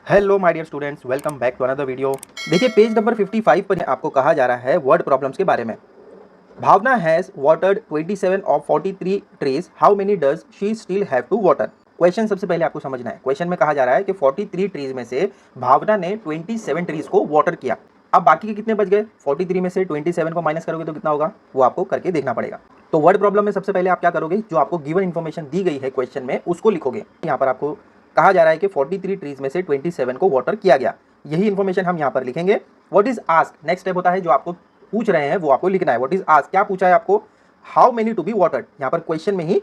Hello my dear students, welcome back to another video. देखिए page number 55 पर आपको कहा जा रहा है वर्ड प्रॉब्लम्स के बारे में। Bhavna has watered 27 of 43 trees, how many does she still have to water. Question सबसे पहले आपको समझना है। क्वेश्चन में कहा जा रहा है कि 43 ट्रीज में से भावना ने 27 ट्रीज को वाटर किया। अब बाकी के कितने बच गए? 43 में से 27 को माइनस करोगे तो कितना होगा, वो आपको करके देखना पड़ेगा। तो वर्ड प्रॉब्लम में सबसे पहले आप क्या करोगे, जो आपको गिवन इन्फॉर्मेशन दी गई है क्वेश्चन में उसको लिखोगे। यहाँ पर आपको कहा जा रहा है कि 43 ट्रीज में से 27 को वाटर किया गया, यही इन्फॉर्मेशन हम यहाँ पर लिखेंगे। What is ask, next step होता है जो आपको पूछ रहे हैं वो आपको लिखना है। व्हाट इज आस्क, क्या पूछा है आपको? How many to be watered, यहाँ पर क्वेश्चन में ही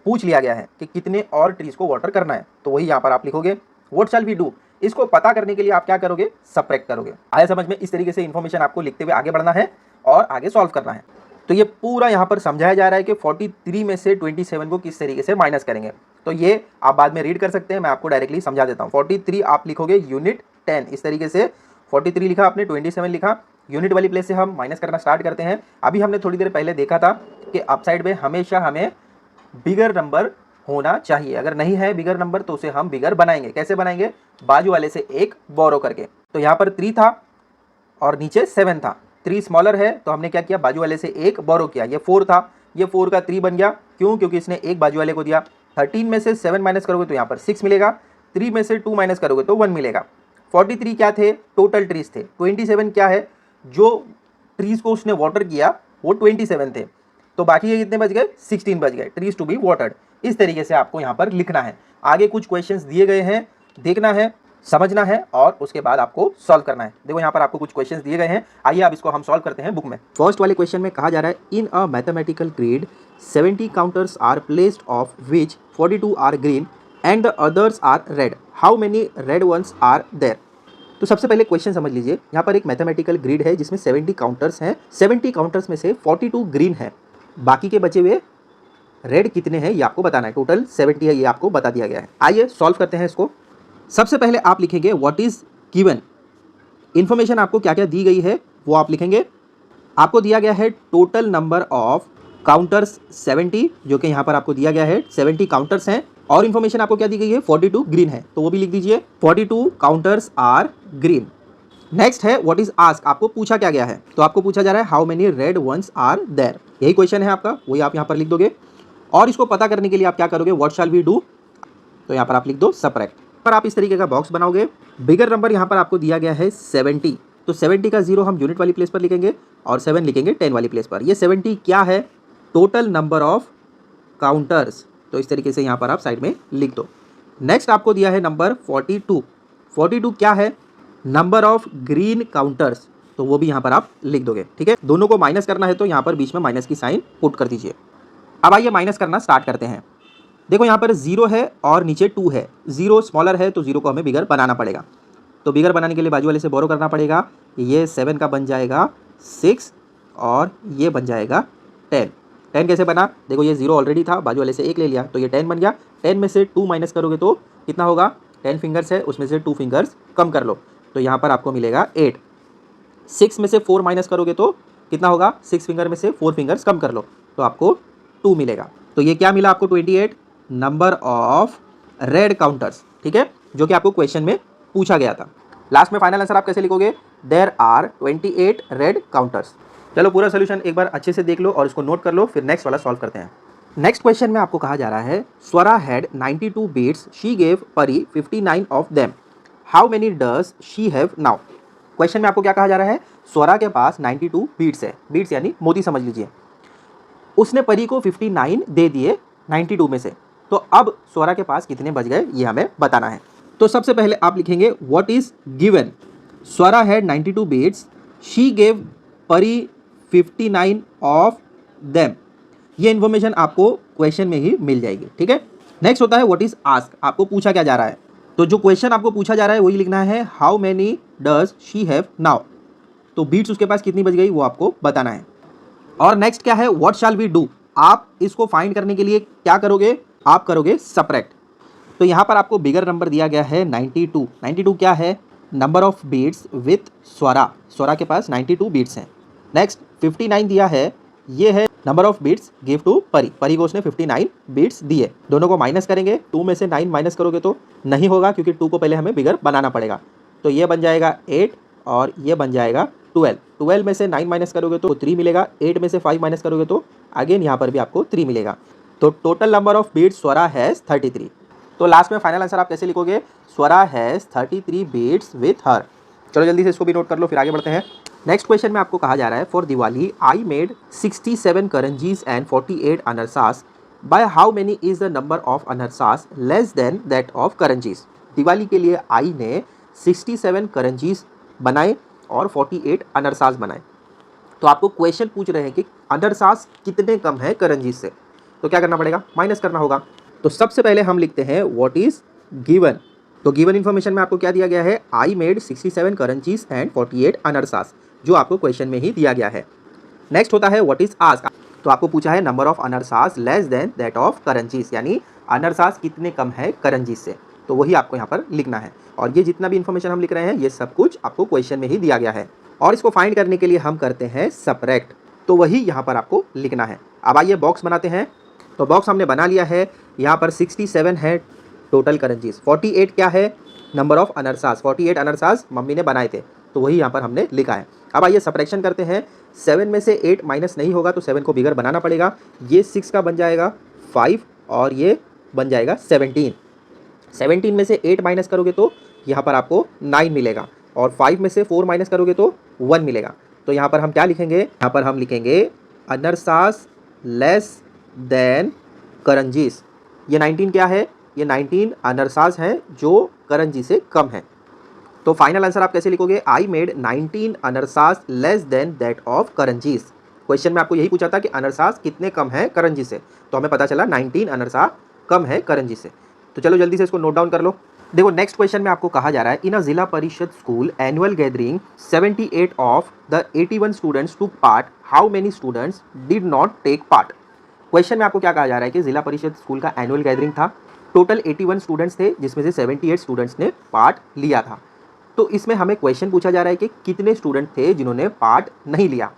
पूछ लिया गया है कि कितने और ट्रीज को वाटर करना है, तो वही यहाँ पर आप लिखोगे। व्हाट शैल वी डू, इसको पता करने के लिए आप क्या करोगे, सबट्रैक्ट करोगे। आया समझ में? इस तरीके से इन्फॉर्मेशन आपको लिखते हुए आगे बढ़ना है और आगे सॉल्व करना है। तो ये पूरा यहाँ पर समझाया जा रहा है कि 43 में से 27 को किस तरीके से माइनस करेंगे। तो ये आप बाद में रीड कर सकते हैं, मैं आपको डायरेक्टली समझा देता हूँ। 43 आप लिखोगे यूनिट 10, इस तरीके से 43 लिखा आपने, 27 लिखा, यूनिट वाली प्लेस से हम माइनस करना स्टार्ट करते हैं। अभी हमने थोड़ी देर पहले देखा था कि अपसाइड में हमेशा हमें बिगर नंबर होना चाहिए, अगर नहीं है बिगर नंबर तो उसे हम बिगर बनाएंगे। कैसे बनाएंगे? बाजू वाले से एक बोरो करके। तो यहाँ पर 3 था और नीचे 7 था, 3 स्मॉलर है तो हमने क्या किया, बाजू वाले से एक बोरो किया। ये 4 था, ये 4 का 3 बन गया, क्यों? क्योंकि इसने एक बाजू वाले को दिया। 13 में से 7 माइनस करोगे तो यहाँ पर 6 मिलेगा, 3 में से 2 माइनस करोगे तो 1 मिलेगा। 43 क्या थे? टोटल ट्रीज थे। 27 क्या है? जो ट्रीज को उसने वाटर किया वो 27 थे, तो बाकी के कितने बच गए? 16 बच गए, ट्रीज टू बी वाटर्ड। इस तरीके से आपको यहाँ पर लिखना है। आगे कुछ क्वेश्चंस दिए गए हैं, देखना है, समझना है और उसके बाद आपको सॉल्व करना है। देखो यहाँ पर आपको कुछ क्वेश्चंस दिए गए हैं, आइए अब इसको हम सॉल्व करते हैं बुक में। फर्स्ट वाले क्वेश्चन में कहा जा रहा है in a mathematical grid 70 counters are placed of which 42 are green and the others are red, how many red ones are there. तो सबसे पहले क्वेश्चन समझ लीजिए। यहाँ पर एक मैथमेटिकल ग्रिड है जिसमें 70 काउंटर्स हैं। 70 काउंटर्स में से 42 ग्रीन है, बाकी के बचे हुए रेड कितने हैं ये आपको बताना है। टोटल 70 है, ये आपको बता दिया गया है। आइए सॉल्व करते हैं इसको। सबसे पहले आप लिखेंगे व्हाट इज गिवन। इंफॉर्मेशन आपको क्या क्या दी गई है वो आप लिखेंगे। आपको दिया गया है टोटल नंबर ऑफ काउंटर्स 70, जो कि यहाँ पर आपको दिया गया है 70 काउंटर्स हैं। और इन्फॉर्मेशन आपको क्या दी गई है? 42 ग्रीन है, तो वो भी लिख दीजिए, 42 काउंटर्स आर ग्रीन। नेक्स्ट है व्हाट इज आस्क, आपको पूछा क्या गया है? तो आपको पूछा जा रहा है how many red ones are there, यही क्वेश्चन है आपका, वही आप यहाँ पर लिख दोगे। और इसको पता करने के लिए आप क्या करोगे? व्हाट शैल वी डू, तो यहाँ पर आप लिख दो सबट्रैक्ट। पर आप इस तरीके का बॉक्स बनाओगे। बिगर नंबर यहाँ पर आपको दिया गया है 70, तो 70 का 0 हम यूनिट वाली प्लेस पर लिखेंगे और 7 लिखेंगे 10 वाली प्लेस पर। ये 70 क्या है? टोटल नंबर ऑफ काउंटर्स, तो इस तरीके से यहाँ पर आप साइड में लिख दो। नेक्स्ट आपको दिया है नंबर 42, 42 क्या है? नंबर ऑफ ग्रीन काउंटर्स, तो वो भी यहाँ पर आप लिख दोगे। ठीक है, दोनों को माइनस करना है तो यहाँ पर बीच में माइनस की साइन पुट कर दीजिए। अब आइए माइनस करना स्टार्ट करते हैं। देखो यहाँ पर 0 है और नीचे 2 है, 0 स्मॉलर है तो 0 को हमें बिगर बनाना पड़ेगा। तो बिगर बनाने के लिए बाजू वाले से बोरो करना पड़ेगा। ये 7 का बन जाएगा 6 और ये बन जाएगा 10। 10 कैसे बना? देखो ये 0 ऑलरेडी था, बाजू वाले से 1 ले लिया तो ये 10 बन गया। 10 में से 2 माइनस करोगे तो कितना होगा? 10 फिंगर्स है, उसमें से 2 फिंगर्स कम कर लो तो यहाँ पर आपको मिलेगा 8। 6 में से 4 माइनस करोगे तो कितना होगा? 6 फिंगर में से 4 फिंगर्स कम कर लो तो आपको 2 मिलेगा। तो ये क्या मिला आपको? 28 नंबर ऑफ रेड काउंटर्स। ठीक है, जो कि आपको क्वेश्चन में पूछा गया था। लास्ट में फाइनल आंसर आप कैसे लिखोगे? There are 28 red counters. चलो पूरा सोल्यूशन एक बार अच्छे से देख लो और इसको नोट कर लो, फिर नेक्स्ट वाला सॉल्व करते हैं। नेक्स्ट क्वेश्चन में आपको कहा जा रहा है स्वरा had 92 beats, she gave Pari 59 of them, how many does she have now. Question में आपको क्या कहा जा रहा है? स्वरा के पास 92 बीट्स है, बीट्स यानी मोती समझ लीजिए। उसने परी को 59 दे दिए 92 में से, तो अब स्वरा के पास कितने बच गए ये हमें बताना है। तो सबसे पहले आप लिखेंगे what is given. Swara had 92 beats, she gave Pari 59 of them. ये इन्फॉर्मेशन आपको क्वेश्चन में ही मिल जाएगी। ठीक है, नेक्स्ट होता है व्हाट इज आस्क, आपको पूछा क्या जा रहा है? तो जो क्वेश्चन आपको पूछा जा रहा है वही लिखना है, how many does she have now. तो बीट्स उसके पास कितनी बच गई वो आपको बताना है। और नेक्स्ट क्या है? What shall we do. आप इसको फाइंड करने के लिए क्या करोगे? आप करोगे सबट्रैक्ट। तो यहाँ पर आपको बिगर नंबर दिया गया है 92। 92 क्या है? नंबर ऑफ बीट्स विथ स्वरा, स्वरा के पास 92 बीट्स हैं। नेक्स्ट 59 दिया है ये है number of beats give to Pari. Pari को उसने 59 बीट्स दिए। दोनों को माइनस करेंगे, 2 में से 9 माइनस करोगे तो नहीं होगा, क्योंकि 2 को पहले हमें बिगर बनाना पड़ेगा। तो ये बन जाएगा 8 और ये बन जाएगा 12। 12 में से 9 माइनस करोगे तो 3 मिलेगा। 8 में से 5 माइनस करोगे तो अगेन यहाँ पर भी आपको 3 मिलेगा। तो total number of beats Swara has 33। तो लास्ट में फाइनल आंसर आप कैसे लिखोगे? Swara has 33 beats with her. चलो जल्दी से इसको भी नोट कर लो, फिर आगे बढ़ते हैं। नेक्स्ट क्वेश्चन में आपको कहा जा रहा है, for Diwali I made 67 karanjis and 48 anarsas. By how many is the number of anarsas less than that of karanjis. Diwali के लिए आई ने 67 करंजीज बनाए और 48 अनरसास बनाए। तो आपको क्वेश्चन पूछ रहे हैं कि अनरसास कितने कम है करंजीज से। तो क्या करना पड़ेगा? माइनस करना होगा। तो सबसे पहले हम लिखते हैं व्हाट इज गिवन। तो गिवन इन्फॉर्मेशन में आपको क्या दिया गया है? आई मेड 67 करंजीज एंड 48 अनरसास, जो आपको क्वेश्चन में ही दिया गया है। नेक्स्ट होता है व्हाट इज आस्क्ड। तो आपको पूछा है number of anarsas less than that of karanjis, यानी अनरसास कितने कम है करंजीज से। तो वही आपको यहाँ पर लिखना है। और ये जितना भी इन्फॉर्मेशन हम लिख रहे हैं ये सब कुछ आपको क्वेश्चन में ही दिया गया है। और इसको फाइंड करने के लिए हम करते हैं सबट्रैक्ट। तो वही यहाँ पर आपको लिखना है। अब आइए बॉक्स बनाते हैं। तो बॉक्स हमने बना लिया है। यहाँ पर 67 है टोटल करंजीज, 48 क्या है? Number of anarsas. 48 anarsas mummy ने बनाए थे, तो वही यहाँ पर हमने लिखा है। अब आइए सब्ट्रैक्शन करते हैं। 7 में से 8 माइनस नहीं होगा तो 7 को बिगर बनाना पड़ेगा। ये 6 का बन जाएगा 5 और ये बन जाएगा 17। 17 में से 8 माइनस करोगे तो यहाँ पर आपको 9 मिलेगा और 5 में से 4 माइनस करोगे तो 1 मिलेगा। तो यहाँ पर हम क्या लिखेंगे? यहाँ पर हम लिखेंगे अनरसास लेस देन करंजीज। ये 19 क्या है? ये 19 अनरसास हैं जो करंजी से कम है। तो फाइनल आंसर आप कैसे लिखोगे? I made 19 anarsas less than that of karanjis. Question में आपको यही पूछा था कि अनरसास कितने कम है करंजी से, तो हमें पता चला 19 अनरसास कम है करंजी से। तो चलो जल्दी से इसको नोट डाउन कर लो। देखो नेक्स्ट क्वेश्चन में आपको कहा जा रहा है, in a Zilla Parishad school annual gathering 78 of the 81 students took part, how many students did not take part. Question में आपको क्या कहा जा रहा है कि जिला परिषद स्कूल का एनुअल गैदरिंग था, टोटल 81 स्टूडेंट्स थे जिसमें से 78 स्टूडेंट्स ने पार्ट लिया था। तो इसमें हमें क्वेश्चन पूछा जा रहा है कि कितने स्टूडेंट थे जिन्होंने पार्ट नहीं लिया।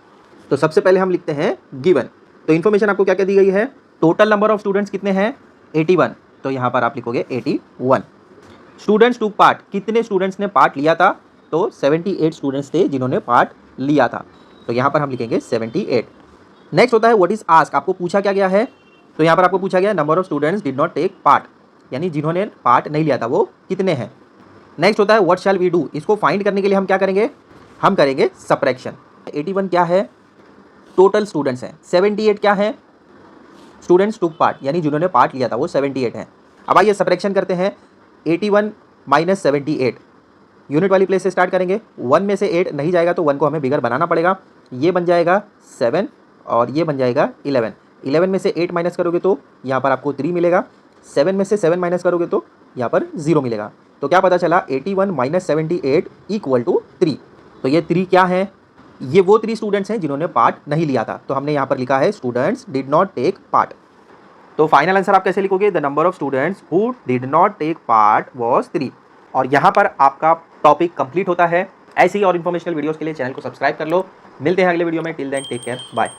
तो सबसे पहले हम लिखते हैं गिवन। तो इन्फॉर्मेशन आपको क्या क्या दी गई है? टोटल नंबर ऑफ स्टूडेंट्स कितने हैं? 81। तो यहाँ पर आप लिखोगे 81। स्टूडेंट्स टू पार्ट, कितने स्टूडेंट्स ने पार्ट लिया था? तो 78 स्टूडेंट्स थे जिन्होंने पार्ट लिया था। तो यहाँ पर हम लिखेंगे 78। नेक्स्ट होता है व्हाट इज आस्क्ड। आपको पूछा क्या गया है? तो यहाँ पर आपको पूछा गया number of students did not take part, यानी जिन्होंने पार्ट नहीं लिया था वो कितने हैं। नेक्स्ट होता है व्हाट शैल वी डू। इसको फाइंड करने के लिए हम क्या करेंगे? हम करेंगे सब्ट्रैक्शन। 81 क्या है? टोटल स्टूडेंट्स हैं। 78 क्या है? स्टूडेंट्स टुक पार्ट, यानी जिन्होंने पार्ट लिया था वो 78 हैं। अब आइए सब्ट्रैक्शन करते हैं। 81 माइनस 78, यूनिट वाली प्लेस से स्टार्ट करेंगे। 1 में से 8 नहीं जाएगा तो 1 को हमें बिगर बनाना पड़ेगा। ये बन जाएगा 7 और ये बन जाएगा 11। 11 में से 8 माइनस करोगे तो यहाँ पर आपको 3 मिलेगा। 7 में से 7 माइनस करोगे तो यहाँ पर 0 मिलेगा। तो क्या पता चला? 81 माइनस 78 इक्वल टू 3। तो ये 3 क्या है? ये वो 3 स्टूडेंट्स हैं जिन्होंने पार्ट नहीं लिया था। तो हमने यहाँ पर लिखा है students did not take part. तो फाइनल आंसर आप कैसे लिखोगे? The number of students who did not take part was 3। और यहाँ पर आपका टॉपिक कंप्लीट होता है। ऐसी और इन्फॉर्मेशनल वीडियोस के लिए चैनल को सब्सक्राइब कर लो। मिलते हैं अगले वीडियो में। Till then take care, bye.